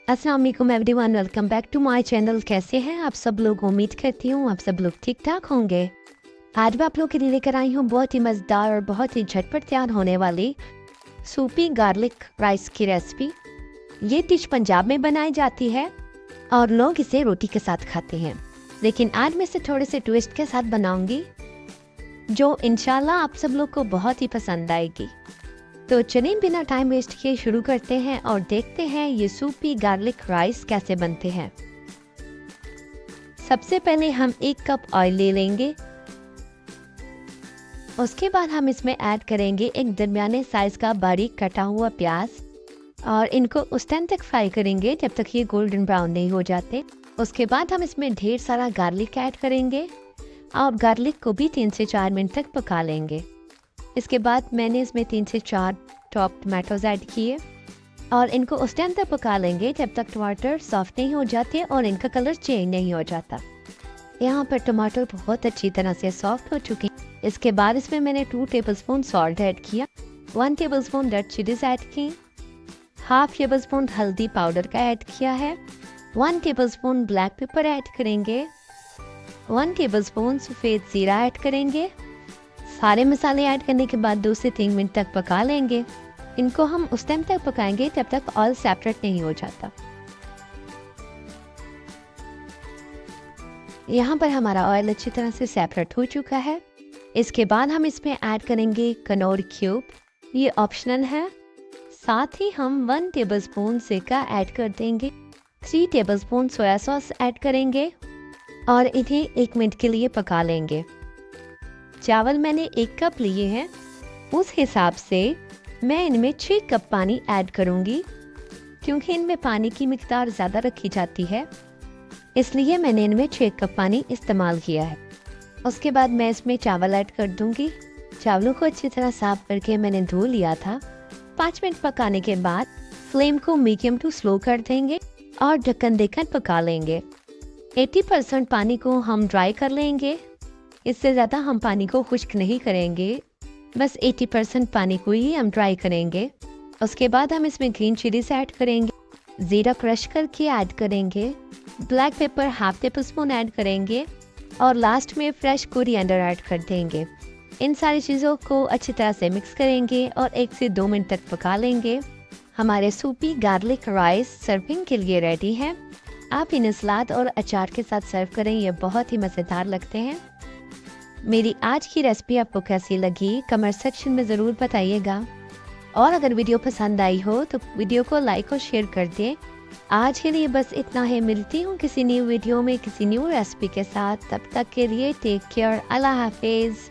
अस्सलाम वालेकुम everyone, welcome back to my channel. कैसे हैं आप सब लोग? उम्मीद करती हूँ आप सब लोग ठीक ठाक होंगे। आज मैं आप लोग के लिए लेकर आई हूँ बहुत ही मज़ेदार और बहुत ही झटपट तैयार होने वाली सूपी गार्लिक राइस की रेसिपी। ये डिश पंजाब में बनाई जाती है और लोग इसे रोटी के साथ खाते हैं, लेकिन आज मैं इसे थोड़े से ट्विस्ट के साथ बनाऊंगी जो इंशाल्लाह आप सब लोग को बहुत ही पसंद आएगी। तो चलिए बिना टाइम वेस्ट किए शुरू करते हैं और देखते हैं ये सूपी गार्लिक राइस कैसे बनते हैं। सबसे पहले हम 1 कप ऑयल ले लेंगे। उसके बाद हम इसमें ऐड करेंगे एक दरमियाने साइज का बारीक कटा हुआ प्याज और इनको उस टाइम तक फ्राई करेंगे जब तक ये गोल्डन ब्राउन नहीं हो जाते। उसके बाद हम इसमें ढेर सारा गार्लिक ऐड करेंगे और गार्लिक को भी 3 से 4 मिनट तक पका लेंगे। इसके बाद मैंने इसमें 3 से 4 टॉप टमाटोज ऐड किए और इनको उस टाइम तक पका लेंगे जब तक टमाटर सॉफ्ट नहीं हो जाते और इनका कलर चेंज नहीं हो जाता। यहाँ पर टमाटर बहुत अच्छी तरह से सॉफ्ट हो चुके हैं। इसके बाद इसमें मैंने 2 टेबलस्पून सॉल्ट ऐड किया, 1 टेबलस्पून रेड चिलीज ऐड की, हाफ टेबलस्पून हल्दी पाउडर का ऐड किया है, 1 टेबलस्पून ब्लैक पेपर ऐड करेंगे, 1 टेबलस्पून सफ़ेद जीरा ऐड करेंगे। सारे मसाले ऐड करने के बाद 2 से 3 मिनट तक पका लेंगे। इनको हम उस टाइम तक पकाएंगे जब तक ऑयल सेपरेट नहीं हो जाता। यहाँ पर हमारा ऑयल अच्छी तरह से सेपरेट हो चुका है। इसके बाद हम इसमें ऐड करेंगे कनौर क्यूब, ये ऑप्शनल है। साथ ही हम 1 टेबलस्पून सिरका ऐड कर देंगे, 3 टेबलस्पून सोया सॉस ऐड करेंगे और इन्हें 1 मिनट के लिए पका लेंगे। चावल मैंने 1 कप लिए हैं, उस हिसाब से मैं इनमें 6 कप पानी ऐड करूंगी। क्योंकि इनमें पानी की मिकदार ज़्यादा रखी जाती है, इसलिए मैंने इनमें 6 कप पानी इस्तेमाल किया है। उसके बाद मैं इसमें चावल ऐड कर दूंगी। चावलों को अच्छी तरह साफ करके मैंने धो लिया था। 5 मिनट पकाने के बाद फ्लेम को मीडियम टू स्लो कर देंगे और ढक्कन देकर पका लेंगे। 80% पानी को हम ड्राई कर लेंगे, इससे ज़्यादा हम पानी को खुश्क नहीं करेंगे, बस 80% पानी को ही हम ड्राई करेंगे। उसके बाद हम इसमें ग्रीन चिलीज ऐड करेंगे, ज़ीरा क्रश करके ऐड करेंगे, black pepper half tablespoon add करेंगे और लास्ट में फ्रेश कोरिएंडर ऐड कर देंगे। इन सारी चीज़ों को अच्छी तरह से मिक्स करेंगे और 1 से 2 मिनट तक पका लेंगे। हमारे सूपी गार्लिक राइस सर्विंग के लिए रेडी हैं। आप इन्हें सलाद और अचार के साथ सर्व करें, ये बहुत ही मज़ेदार लगते हैं। मेरी आज की रेसिपी आपको कैसी लगी कमेंट सेक्शन में ज़रूर बताइएगा और अगर वीडियो पसंद आई हो तो वीडियो को लाइक और शेयर कर दें। आज के लिए बस इतना है, मिलती हूँ किसी न्यू वीडियो में किसी न्यू रेसिपी के साथ। तब तक के लिए टेक केयर, अल्लाह हाफिज़।